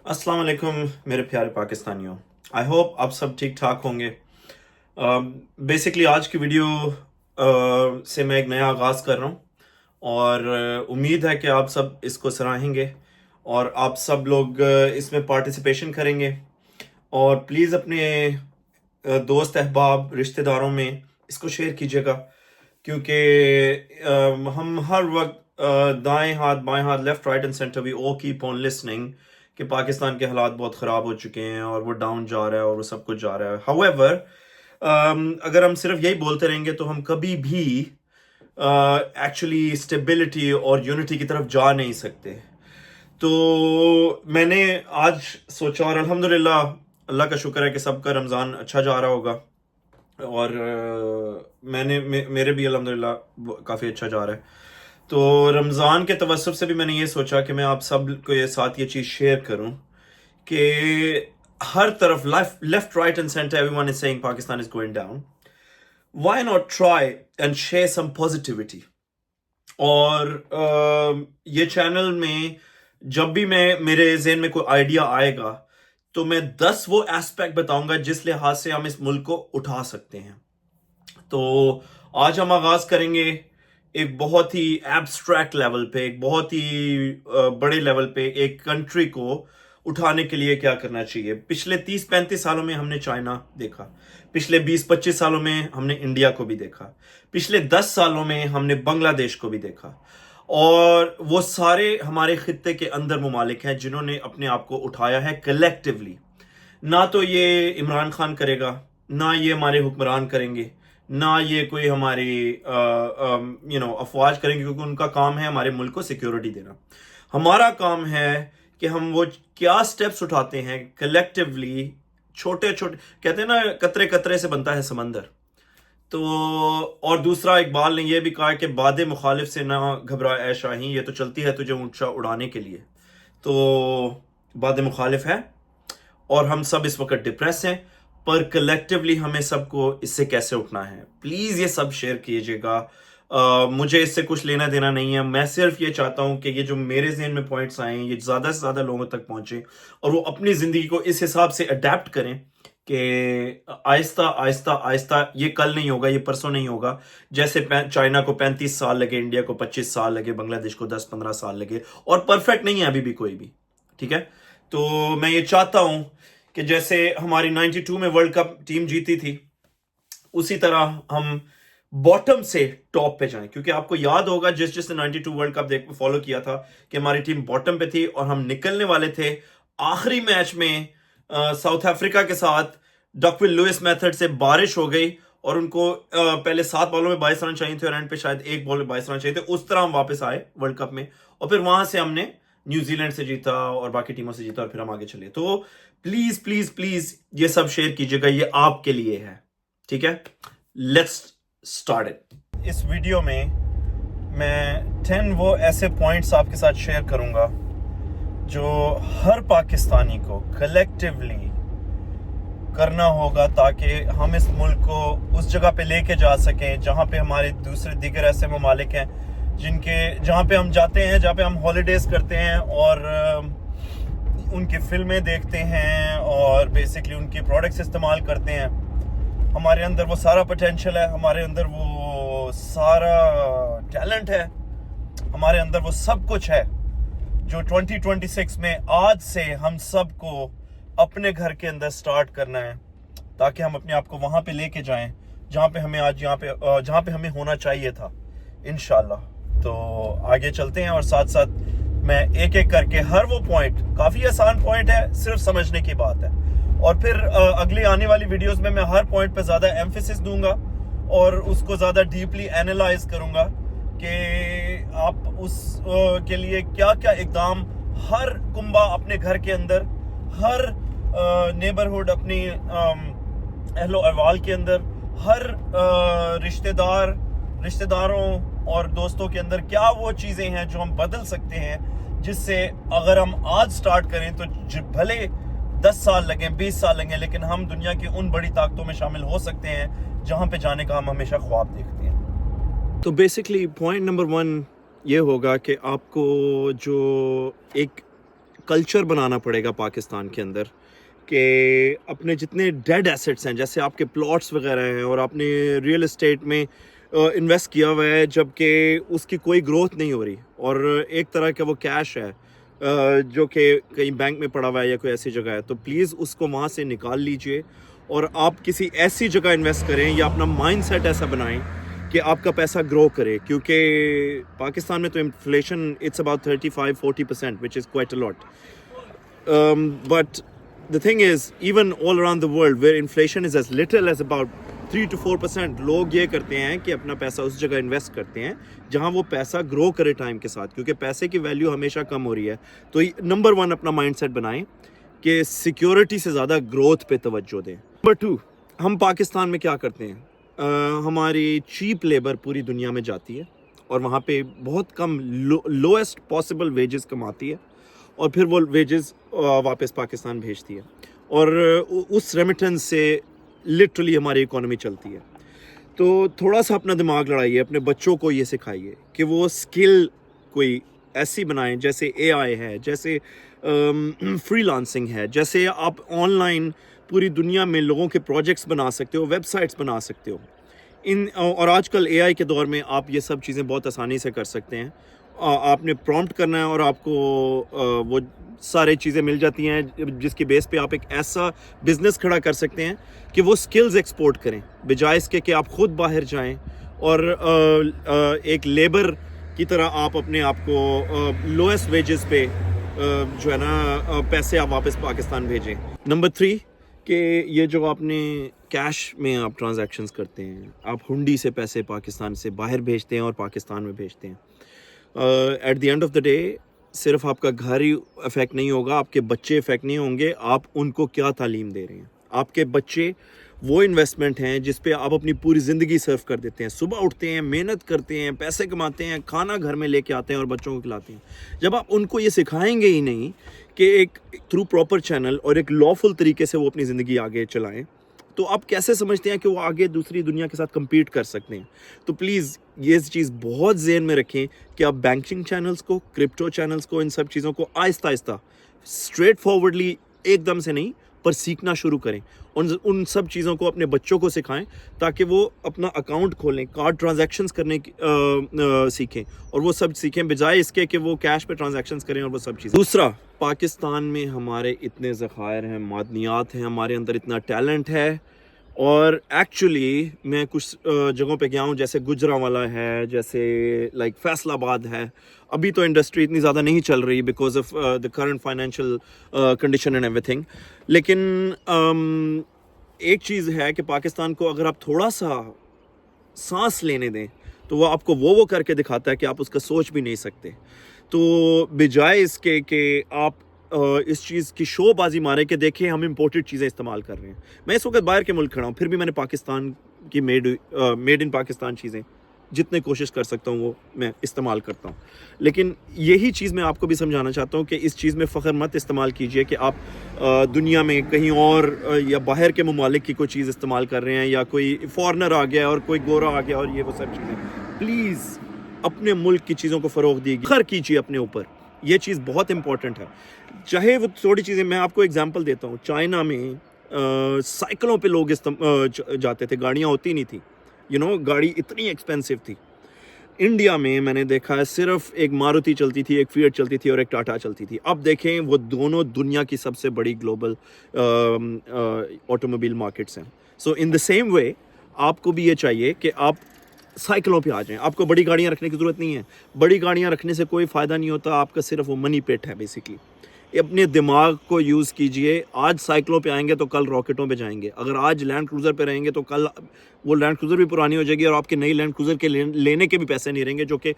अस्सलाम वालेकुम मेरे प्यारे पाकिस्तानियों। आई होप आप सब ठीक ठाक होंगे। बेसिकली आज की वीडियो से मैं एक नया आगाज़ कर रहा हूँ और उम्मीद है कि आप सब इसको सराहेंगे और आप सब लोग इसमें पार्टिसिपेशन करेंगे और प्लीज़ अपने दोस्त अहबाब रिश्तेदारों में इसको शेयर कीजिएगा, क्योंकि हम हर वक्त दाएं हाथ बाएं हाथ left right and center we all keep on listening कि पाकिस्तान के हालात बहुत ख़राब हो चुके हैं और वो डाउन जा रहा है और वो सब कुछ जा रहा है। हाउएवर अगर हम सिर्फ यही बोलते रहेंगे तो हम कभी भी एक्चुअली स्टेबिलिटी और यूनिटी की तरफ जा नहीं सकते। तो मैंने आज सोचा और अल्हम्दुलिल्लाह अल्लाह का शुक्र है कि सबका रमज़ान अच्छा जा रहा होगा और मेरे भी अल्हम्दुलिल्लाह काफ़ी अच्छा जा रहा है। तो रमज़ान के तवस्सुफ से भी मैंने ये सोचा कि मैं आप सब को ये साथ ये चीज़ शेयर करूं कि हर तरफ left right and center everyone is saying Pakistan is going down, why not try and share some positivity. और ये चैनल में जब भी मेरे ज़हन में कोई आइडिया आएगा तो मैं 10 वो एस्पेक्ट बताऊंगा जिस लिहाज से हम इस मुल्क को उठा सकते हैं। तो आज हम आगाज़ करेंगे एक बहुत ही एब्स्ट्रैक्ट लेवल पे, एक बहुत ही बड़े लेवल पे एक कंट्री को उठाने के लिए क्या करना चाहिए। पिछले 30-35 सालों में हमने चाइना देखा, पिछले 20-25 सालों में हमने इंडिया को भी देखा, पिछले 10 सालों में हमने बांग्लादेश को भी देखा, और वो सारे हमारे खित्ते के अंदर मुमालिक हैं जिन्होंने अपने आप को उठाया है कलेक्टिवली। ना तो ये इमरान खान करेगा, ना ये हमारे हुक्मरान करेंगे, ना ये कोई हमारी अफवाज करेंगे, क्योंकि उनका काम है हमारे मुल्क को सिक्योरिटी देना। हमारा काम है कि हम वो क्या स्टेप्स उठाते हैं कलेक्टिवली। छोटे छोटे कहते हैं ना, कतरे कतरे से बनता है समंदर। तो और दूसरा, इकबाल ने यह भी कहा कि बादे मुखालिफ से ना घबरा ऐ शाही, ये तो चलती है तुझे ऊंचा उड़ाने के लिए। तो बादे मुखालिफ है और हम सब इस वक्त डिप्रेस हैं, पर कलेक्टिवली हमें सबको इससे कैसे उठना है। प्लीज़ ये सब शेयर कीजिएगा। मुझे इससे कुछ लेना देना नहीं है, मैं सिर्फ ये चाहता हूँ कि ये जो मेरे जहन में पॉइंट्स आए हैं ये ज़्यादा से ज़्यादा लोगों तक पहुँचे और वो अपनी ज़िंदगी को इस हिसाब से अडेप्ट करें कि आहिस्ता आहिस्ता आहिस्ता, ये कल नहीं होगा, ये परसों नहीं होगा। जैसे चाइना को 35 साल लगे, इंडिया को 25 साल लगे, बांग्लादेश को 10-15 साल लगे, और परफेक्ट नहीं है अभी भी कोई भी, ठीक है। तो मैं ये चाहता हूँ कि जैसे हमारी 92 में वर्ल्ड कप टीम जीती थी, उसी तरह हम बॉटम से टॉप पे जाएं, क्योंकि आपको याद होगा जिसने 92 वर्ल्ड कप फॉलो किया था कि हमारी टीम बॉटम पे थी और हम निकलने वाले थे आखिरी मैच में साउथ अफ्रीका के साथ। डकविल लुइस मेथड से बारिश हो गई और उनको पहले 7 बॉलों में 22 रन चाहिए थे और एंड पे शायद एक बॉल में 22 रन चाहिए थे। उस तरह हम वापस आए वर्ल्ड कप में और फिर वहां से हमने न्यूजीलैंड से जीता और बाकी टीमों से जीता और फिर हम आगे चले। तो प्लीज प्लीज प्लीज ये सब शेयर कीजिएगा, ये आपके लिए है, ठीक है। Let's start it. इस वीडियो में मैं 10 वो ऐसे पॉइंट्स आपके साथ शेयर करूंगा जो हर पाकिस्तानी को कलेक्टिवली करना होगा ताकि हम इस मुल्क को उस जगह पे लेके जा सकें जहां पे हमारे दूसरे दीगर ऐसे ममालिक हैं जहां पे हम जाते हैं, जहां पे हम हॉलीडेज करते हैं और उनकी फिल्में देखते हैं और बेसिकली उनके प्रोडक्ट्स इस्तेमाल करते हैं। हमारे अंदर वो सारा पोटेंशियल है, हमारे अंदर वो सारा टैलेंट है, हमारे अंदर वो सब कुछ है जो 2026 में आज से हम सबको अपने घर के अंदर स्टार्ट करना है, ताकि हम अपने आप को वहां पे लेके जाएं जहां पे हमें आज जहां पे हमें होना चाहिए था, इंशाल्लाह। तो आगे चलते हैं और साथ साथ मैं एक एक करके हर वो पॉइंट, काफी आसान पॉइंट है, सिर्फ समझने की बात है, और फिर अगली आने वाली वीडियोस में मैं हर पॉइंट पे ज्यादा एम्फेसिस दूंगा और उसको ज्यादा डीपली एनालाइज करूंगा कि आप उस के लिए क्या क्या इकदाम हर कुंबा अपने घर के अंदर, हर नेबरहुड अपनी अहलो अहवाल के अंदर, हर रिश्तेदारों और दोस्तों के अंदर क्या वो चीज़ें हैं जो हम बदल सकते हैं, जिससे अगर हम आज स्टार्ट करें तो भले 10 साल लगें, 20 साल लगें, लेकिन हम दुनिया की उन बड़ी ताकतों में शामिल हो सकते हैं जहां पे जाने का हम हमेशा ख्वाब देखते हैं। तो बेसिकली पॉइंट नंबर 1 ये होगा कि आपको जो एक कल्चर बनाना पड़ेगा पाकिस्तान के अंदर कि अपने जितने डेड एसेट्स हैं, जैसे आपके प्लॉट्स वगैरह हैं और आपने रियल एस्टेट में इन्वेस्ट किया हुआ है जबकि उसकी कोई ग्रोथ नहीं हो रही और एक तरह का वो कैश है जो कि कहीं बैंक में पड़ा हुआ है या कोई ऐसी जगह है, तो प्लीज़ उसको वहाँ से निकाल लीजिए और आप किसी ऐसी जगह इन्वेस्ट करें या अपना माइंडसेट ऐसा बनाएं कि आपका पैसा ग्रो करे, क्योंकि पाकिस्तान में तो inflation it's about 35-40% which is quite a lot, but the thing is even all around the world where inflation is as little as about 3 to 4%, लोग ये करते हैं कि अपना पैसा उस जगह इन्वेस्ट करते हैं जहां वो पैसा ग्रो करे टाइम के साथ, क्योंकि पैसे की वैल्यू हमेशा कम हो रही है। तो नंबर 1 अपना माइंडसेट बनाएं कि सिक्योरिटी से ज़्यादा ग्रोथ पे तवज्जो दें। नंबर 2, हम पाकिस्तान में क्या करते हैं, हमारी चीप लेबर पूरी दुनिया में जाती है और वहाँ पे बहुत कम लोएस्ट पॉसिबल वेजेस कमाती है और फिर वो वेजेस वापस पाकिस्तान भेजती है और उस रेमिटेंस से लिटरली हमारी इकोनॉमी चलती है। तो थोड़ा सा अपना दिमाग लड़ाइए, अपने बच्चों को ये सिखाइए कि वो स्किल कोई ऐसी बनाएं, जैसे AI है, जैसे फ्रीलांसिंग है, जैसे आप ऑनलाइन पूरी दुनिया में लोगों के प्रोजेक्ट्स बना सकते हो, वेबसाइट्स बना सकते हो। और आजकल AI के दौर में आप ये सब चीज़ें बहुत आसानी से कर सकते हैं। आपने प्रॉम्प्ट करना है और आपको वो सारी चीज़ें मिल जाती हैं जिसकी बेस पे आप एक ऐसा बिज़नेस खड़ा कर सकते हैं कि वो स्किल्स एक्सपोर्ट करें, बजाय इसके कि आप ख़ुद बाहर जाएं और एक लेबर की तरह आप अपने आप को लोएस्ट वेजेस पे जो है ना पैसे आप वापस पाकिस्तान भेजें। नंबर 3 कि ये जो आपने कैश में आप ट्रांजैक्शंस करते हैं, आप हुंडी से पैसे पाकिस्तान से बाहर भेजते हैं और पाकिस्तान में भेजते हैं, at the end of the day सिर्फ आपका घर ही इफेक्ट नहीं होगा, आपके बच्चे इफेक्ट नहीं होंगे। आप उनको क्या तालीम दे रहे हैं? आपके बच्चे वो इन्वेस्टमेंट हैं जिस पे आप अपनी पूरी ज़िंदगी सर्व कर देते हैं। सुबह उठते हैं, मेहनत करते हैं, पैसे कमाते हैं, खाना घर में लेके आते हैं और बच्चों को खिलाते हैं। जब आप उनको ये सिखाएंगे ही नहीं कि एक थ्रू प्रॉपर चैनल और एक लॉफुल तरीके से वो अपनी ज़िंदगी आगे चलाएं, तो आप कैसे समझते हैं कि वो आगे दूसरी दुनिया के साथ compete कर सकते हैं? तो प्लीज़ ये चीज़ बहुत ज़हन में रखें कि आप बैंकिंग चैनल्स को, क्रिप्टो चैनल्स को, इन सब चीज़ों को आहिस्ता आहिस्ता स्ट्रेट फॉरवर्डली एकदम से नहीं पर सीखना शुरू करें। उन सब चीज़ों को अपने बच्चों को सिखाएं ताकि वो अपना अकाउंट खोलें, कार्ड ट्रांजैक्शंस करने की सीखें और वो सब सीखें, बजाय इसके कि वो कैश पे ट्रांजैक्शंस करें और वो सब चीज़ें। दूसरा, पाकिस्तान में हमारे इतने ज़खायर हैं, मादनियात हैं, हमारे अंदर इतना टैलेंट है और एक्चुअली मैं कुछ जगहों पे गया हूँ, जैसे गुजरांवाला है, जैसे लाइक फैसलाबाद है। अभी तो इंडस्ट्री इतनी ज़्यादा नहीं चल रही because of the current financial condition and everything, लेकिन एक चीज़ है कि पाकिस्तान को अगर आप थोड़ा सा सांस लेने दें तो वो आपको वो करके दिखाता है कि आप उसका सोच भी नहीं सकते। तो बजाय इसके कि आप इस चीज़ की शोबाजी मारे कि देखें हम इंपोर्टेड चीज़ें इस्तेमाल कर रहे हैं। मैं इस वक्त बाहर के मुल्क खड़ा हूँ, फिर भी मैंने पाकिस्तान की मेड इन पाकिस्तान चीज़ें जितने कोशिश कर सकता हूँ वो मैं इस्तेमाल करता हूँ। लेकिन यही चीज़ मैं आपको भी समझाना चाहता हूँ कि इस चीज़ में फ़ख्र मत इस्तेमाल कीजिए कि आप दुनिया में कहीं और या बाहर के ममालिक की कोई चीज़ इस्तेमाल कर रहे हैं या कोई फॉरनर आ गया और कोई गोरा आ गया और ये वो सब चीज़ें। प्लीज़ अपने मुल्क की चीज़ों को फ़रोग़ दीजिए, फ़ख्र कीजिए अपने ऊपर। ये चीज़ बहुत इंपॉर्टेंट है, चाहे वो थोड़ी चीज़ें। मैं आपको एग्जांपल देता हूँ, चाइना में साइकिलों पे लोग जाते थे, गाड़ियाँ होती नहीं थी, गाड़ी इतनी एक्सपेंसिव थी। इंडिया में मैंने देखा है सिर्फ एक मारुति चलती थी, एक फिएट चलती थी और एक टाटा चलती थी। अब देखें वो दोनों दुनिया की सबसे बड़ी ग्लोबल ऑटोमोबाइल मार्केट्स हैं। सो इन द सेम वे आपको भी ये चाहिए कि आप साइकिलों पे आ जाएं। आपको बड़ी गाड़ियाँ रखने की ज़रूरत नहीं है। बड़ी गाड़ियाँ रखने से कोई फ़ायदा नहीं होता, आपका सिर्फ वो मनी पेट है बेसिकली। अपने दिमाग को यूज़ कीजिए। आज साइकिलों पे आएंगे तो कल रॉकेटों पे जाएंगे। अगर आज लैंड क्रूज़र पे रहेंगे तो कल वो लैंड क्रूज़र भी पुरानी हो जाएगी और आपके नई लैंड क्रूज़र के लेने के भी पैसे नहीं रहेंगे, जो कि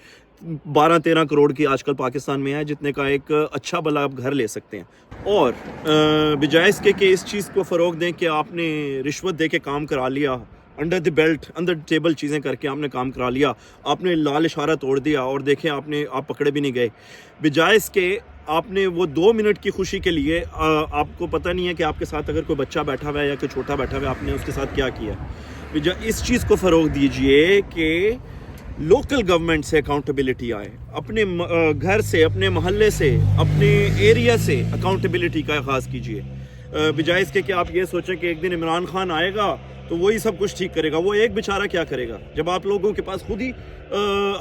12-13 करोड़ की आजकल पाकिस्तान में है, जितने का एक अच्छा भला आप घर ले सकते हैं। और बजाय इसके कि इस चीज़ को फ़रोग़ दें कि आपने रिश्वत दे के काम करा लिया, under the belt, under table चीज़ें करके आपने काम करा लिया, आपने लाल इशारा तोड़ दिया और देखें आप पकड़े भी नहीं गए। बजाय इसके आपने वो 2 मिनट की खुशी के लिए आपको पता नहीं है कि आपके साथ अगर कोई बच्चा बैठा हुआ है या कोई छोटा बैठा हुआ है, आपने उसके साथ क्या किया। इस चीज़ को फ़रोग़ दीजिए कि लोकल गवर्नमेंट से अकाउंटेबिलिटी आए, अपने घर से, अपने मोहल्ले से, अपने एरिया से अकाउंटेबिलिटी का आगाज़ कीजिए, बजाय इसके कि आप ये सोचें कि एक दिन इमरान खान आएगा तो वही सब कुछ ठीक करेगा। वो एक बेचारा क्या करेगा जब आप लोगों के पास खुद ही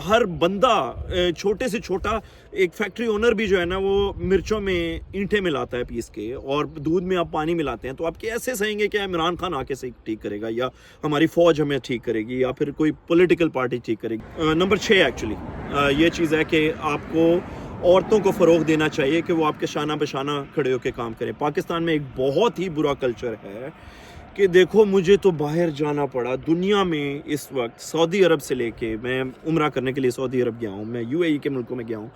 हर बंदा, छोटे से छोटा एक फैक्ट्री ओनर भी जो है ना, वो मिर्चों में ईंटें मिलाता है पीस के, और दूध में आप पानी मिलाते हैं। तो आप कैसे सहेंगे कि इमरान खान आके से ठीक करेगा, या हमारी फ़ौज हमें ठीक करेगी, या फिर कोई पॉलिटिकल पार्टी ठीक करेगी। नंबर 6 एक्चुअली ये चीज़ है कि आपको औरतों को फ़रोग़ देना चाहिए कि वो आपके शाना बशाना खड़े होकर काम करें। पाकिस्तान में एक बहुत ही बुरा कल्चर है कि देखो मुझे तो बाहर जाना पड़ा दुनिया में इस वक्त, सऊदी अरब से लेके, मैं उम्रा करने के लिए सऊदी अरब गया हूँ, मैं यूएई के मुल्कों में गया हूँ,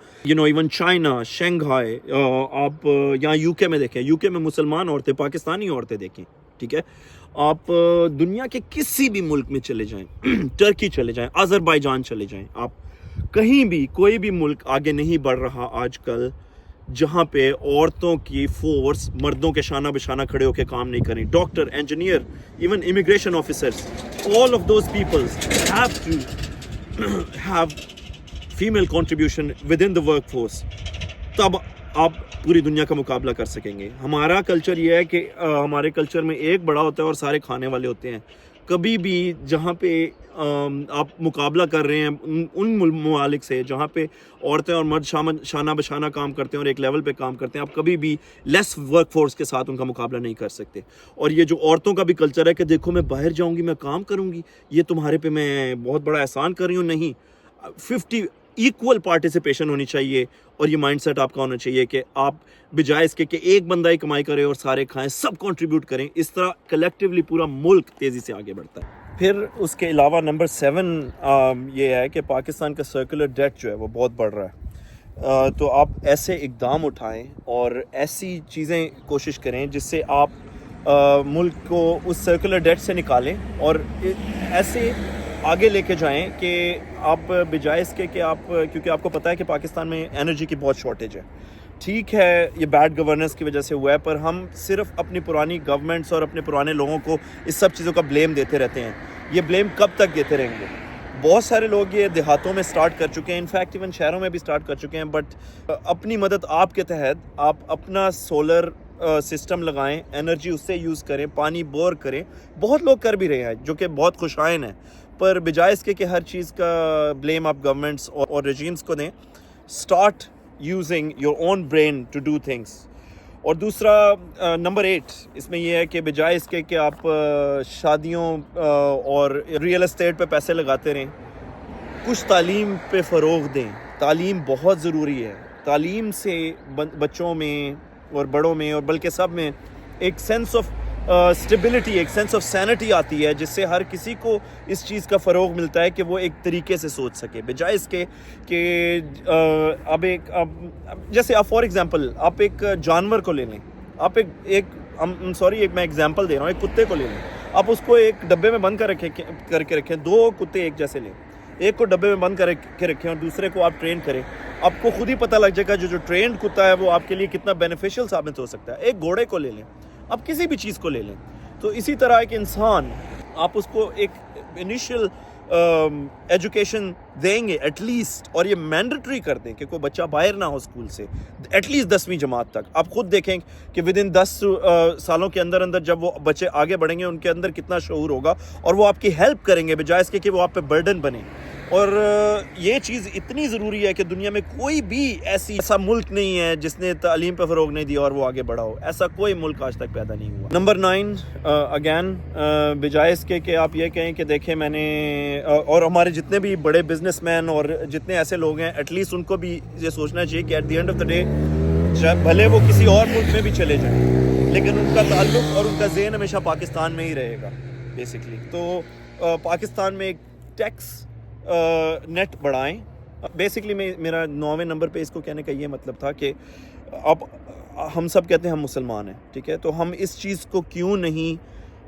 इवन चाइना, शंघाई, आप यहाँ यूके में देखें, यूके में मुसलमान औरतें, पाकिस्तानी औरतें देखें, ठीक है। आप दुनिया के किसी भी मुल्क में चले जाएं, टर्की चले जाएं, अज़रबैजान चले जाएं, आप कहीं भी, कोई भी मुल्क आगे नहीं बढ़ रहा आजकल जहाँ पे औरतों की फोर्स मर्दों के शाना बिशाना खड़े होकर काम नहीं करें। Doctor, engineer, even immigration officers, all of those peoples have to have female contribution within the work force, तब आप पूरी दुनिया का मुकाबला कर सकेंगे। हमारा कल्चर ये है कि हमारे कल्चर में एक बड़ा होता है और सारे खाने वाले होते हैं। कभी भी जहाँ पे आप मुकाबला कर रहे हैं उन ममालिक से जहाँ पे औरतें और मर्द शाना बशाना काम करते हैं और एक लेवल पे काम करते हैं, आप कभी भी लेस वर्क फोर्स के साथ उनका मुकाबला नहीं कर सकते। और ये जो औरतों का भी कल्चर है कि देखो मैं बाहर जाऊँगी, मैं काम करूँगी, ये तुम्हारे पे मैं बहुत बड़ा एहसान कर रही हूँ, नहीं। 50 इक्वल पार्टिसिपेशन होनी चाहिए, और ये माइंडसेट आपका होना चाहिए कि आप बजाय इसके कि एक बंदा ही कमाई करे और सारे खाएं, सब कंट्रीब्यूट करें। इस तरह कलेक्टिवली पूरा मुल्क तेज़ी से आगे बढ़ता है। फिर उसके अलावा नंबर 7 ये है कि पाकिस्तान का सर्कुलर डेट जो है वो बहुत बढ़ रहा है। तो आप ऐसे इक़दाम उठाएं और ऐसी चीज़ें कोशिश करें जिससे आप मुल्क को उस सर्कुलर डेट से निकालें और ऐसे आगे लेके जाएं कि आप बजाय इसके कि आप, क्योंकि आपको पता है कि पाकिस्तान में एनर्जी की बहुत शॉर्टेज है। ठीक है, ये बैड गवर्नेंस की वजह से हुआ है, पर हम सिर्फ अपनी पुरानी गवर्नमेंट्स और अपने पुराने लोगों को इस सब चीज़ों का ब्लेम देते रहते हैं। ये ब्लेम कब तक देते रहेंगे? बहुत सारे लोग ये देहातों में स्टार्ट कर चुके हैं, इनफैक्ट इवन शहरों में भी स्टार्ट कर चुके हैं, बट अपनी मदद आपके तहत आप अपना सोलर सिस्टम लगाएं, एनर्जी उससे यूज़ करें, पानी बोर करें। बहुत लोग कर भी रहे हैं जो कि बहुत खुशाइन है, पर बजाय इसके कि हर चीज़ का ब्लेम आप गवर्नमेंट्स और रेजीम्स को दें, start using your own brain to do things. और दूसरा नंबर 8 इसमें यह है कि बजाय इसके कि आप शादियों और रियल एस्टेट पे पैसे लगाते रहें, कुछ तालीम पे फ़रोग़ दें। तालीम बहुत ज़रूरी है। तालीम से बच्चों में और बड़ों में और बल्कि सब में एक सेंस ऑफ स्टेबिलिटी, एक सेंस ऑफ सैनिटी आती है, जिससे हर किसी को इस चीज़ का फ़रोग़ मिलता है कि वो एक तरीके से सोच सके, बजाय इसके कि अब जैसे आप फॉर एग्ज़ाम्पल आप एक जानवर को ले लें, आप एक मैं एग्ज़ाम्पल दे रहा हूँ, एक कुत्ते को ले लें, आप उसको एक डब्बे में बंद करके रखें। 2 कुत्ते एक जैसे लें, एक को डब्बे में बंद करके रखें और दूसरे को आप ट्रेन करें, आपको खुद ही पता लग जाएगा जो ट्रेंड कुत्ता है वो आपके लिए कितना बेनिफिशियल साबित हो सकता है। एक घोड़े को ले लें, आप किसी भी चीज़ को ले लें, तो इसी तरह एक इंसान, आप उसको एक इनिशियल एजुकेशन देंगे एटलीस्ट, और ये मैंडेटरी कर दें कि कोई बच्चा बाहर ना हो स्कूल से, एटलीस्ट 10वीं जमात तक। आप खुद देखें कि विद इन 10 सालों के अंदर जब वो बच्चे आगे बढ़ेंगे उनके अंदर कितना शऊर होगा, और वो आपकी हेल्प करेंगे बजाय इसके कि वो आप पे बर्डन बने। और ये चीज़ इतनी ज़रूरी है कि दुनिया में कोई भी ऐसा मुल्क नहीं है जिसने तालीम पर फ़रोग़ नहीं दिया और वो आगे बढ़ा हो। ऐसा कोई मुल्क आज तक पैदा नहीं हुआ। नंबर 9 अगैन, बजाय इसके कि आप ये कहें कि देखें मैंने, और हमारे जितने भी बड़े बिजनेसमैन और जितने ऐसे लोग हैं, एटलीस्ट उनको भी ये सोचना चाहिए कि at the end of the day भले वो किसी और मुल्क में भी चले जाएं, लेकिन उनका ताल्लुक़ और उनका ज़हन हमेशा पाकिस्तान में ही रहेगा बेसिकली। तो पाकिस्तान में एक टैक्स नेट बढ़ाएं। बेसिकली मेरा 9वें नंबर पे इसको कहने का ये मतलब था कि अब हम सब कहते हैं हम मुसलमान हैं, ठीक है, तो हम इस चीज़ को क्यों नहीं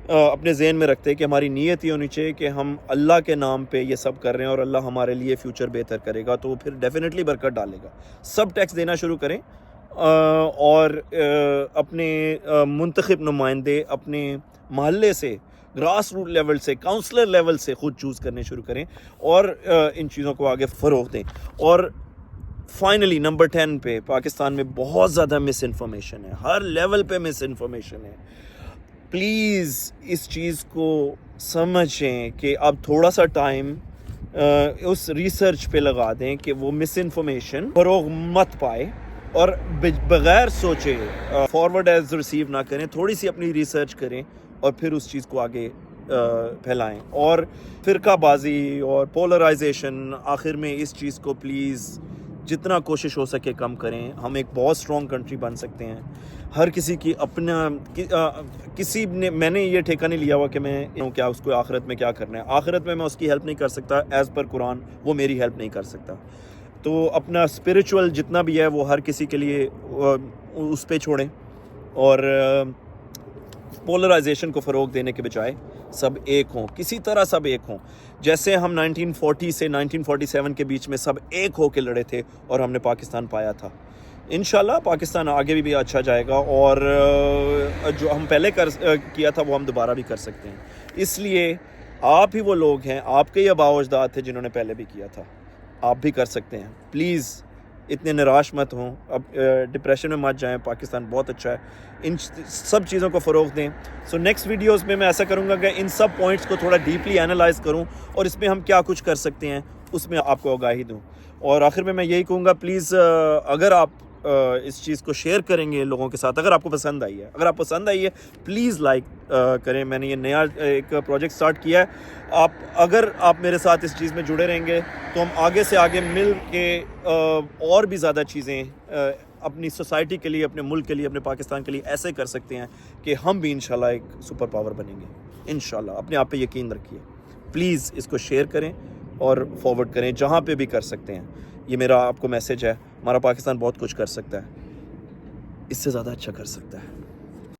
अपने ज़हन में रखते कि हमारी नीयत ये होनी चाहिए कि हम अल्लाह के नाम पे ये सब कर रहे हैं और अल्लाह हमारे लिए फ्यूचर बेहतर करेगा, तो फिर डेफिनेटली बरकत डालेगा। सब टैक्स देना शुरू करें और अपने मुंतखब नुमाइंदे अपने महल्ले से گراس روٹ لیول سے, کاؤنسلر لیول سے خود چوز کرنے شروع کریں اور ان چیزوں کو آگے فروغ دیں. اور فائنلی نمبر 10 پہ پاکستان میں بہت زیادہ مس انفارمیشن ہے, ہر لیول پہ مس انفارمیشن ہے. پلیز اس چیز کو سمجھیں کہ اب تھوڑا سا ٹائم اس ریسرچ پہ لگا دیں کہ وہ مس انفارمیشن فروغ مت پائے, اور بغیر سوچے فارورڈ ایز ریسیو نہ کریں, تھوڑی سی اپنی ریسرچ کریں اور پھر اس چیز کو آگے پھیلائیں. اور فرقہ بازی اور پولرائزیشن, آخر میں اس چیز کو پلیز جتنا کوشش ہو سکے کم کریں. ہم ایک بہت اسٹرانگ کنٹری بن سکتے ہیں. ہر کسی کی اپنا کسی نے, میں نے یہ ٹھیکہ نہیں لیا ہوا کہ میں کیا اس کو آخرت میں کیا کرنا ہے. آخرت میں اس کی ہیلپ نہیں کر سکتا, ایز پر قرآن وہ میری ہیلپ نہیں کر سکتا. تو اپنا اسپریچول جتنا بھی ہے وہ ہر کسی کے لیے اس پہ چھوڑیں, اور پولرائزیشن کو فروغ دینے کے بجائے سب ایک ہوں, کسی طرح سب ایک ہوں. جیسے ہم 1940 سے 1947 کے بیچ میں سب ایک ہو کے لڑے تھے اور ہم نے پاکستان پایا تھا. انشاءاللہ پاکستان آگے بھی اچھا جائے گا, اور جو ہم پہلے کیا تھا وہ ہم دوبارہ بھی کر سکتے ہیں. اس لیے آپ ہی وہ لوگ ہیں, آپ کے ہی آباء و اجداد تھے جنہوں نے پہلے بھی کیا تھا, آپ بھی کر سکتے ہیں. پلیز اتنے نراش مت ہوں, اب ڈپریشن میں مت جائیں. پاکستان بہت اچھا ہے, ان سب چیزوں کو فروغ دیں. سو نیکسٹ ویڈیوز میں ایسا کروں گا کہ ان سب پوائنٹس کو تھوڑا ڈیپلی اینالائز کروں, اور اس میں ہم کیا کچھ کر سکتے ہیں اس میں آپ کو آگاہی دوں. اور آخر میں یہی کہوں گا, پلیز اگر آپ اس چیز کو شیئر کریں گے لوگوں کے ساتھ, اگر آپ کو پسند آئی ہے, اگر آپ پسند آئی ہے پلیز لائک کریں. میں نے یہ نیا ایک پروجیکٹ سٹارٹ کیا ہے. اگر آپ میرے ساتھ اس چیز میں جڑے رہیں گے تو ہم آگے سے آگے مل کے اور بھی زیادہ چیزیں اپنی سوسائٹی کے لیے, اپنے ملک کے لیے, اپنے پاکستان کے لیے ایسے کر سکتے ہیں کہ ہم بھی انشاءاللہ ایک سپر پاور بنیں گے. انشاءاللہ اپنے آپ پہ یقین رکھیے. پلیز اس کو شیئر کریں اور فارورڈ کریں جہاں پہ بھی کر سکتے ہیں. یہ میرا آپ کو میسج ہے. ہمارا پاکستان بہت کچھ کر سکتا ہے, اس سے زیادہ اچھا کر سکتا ہے.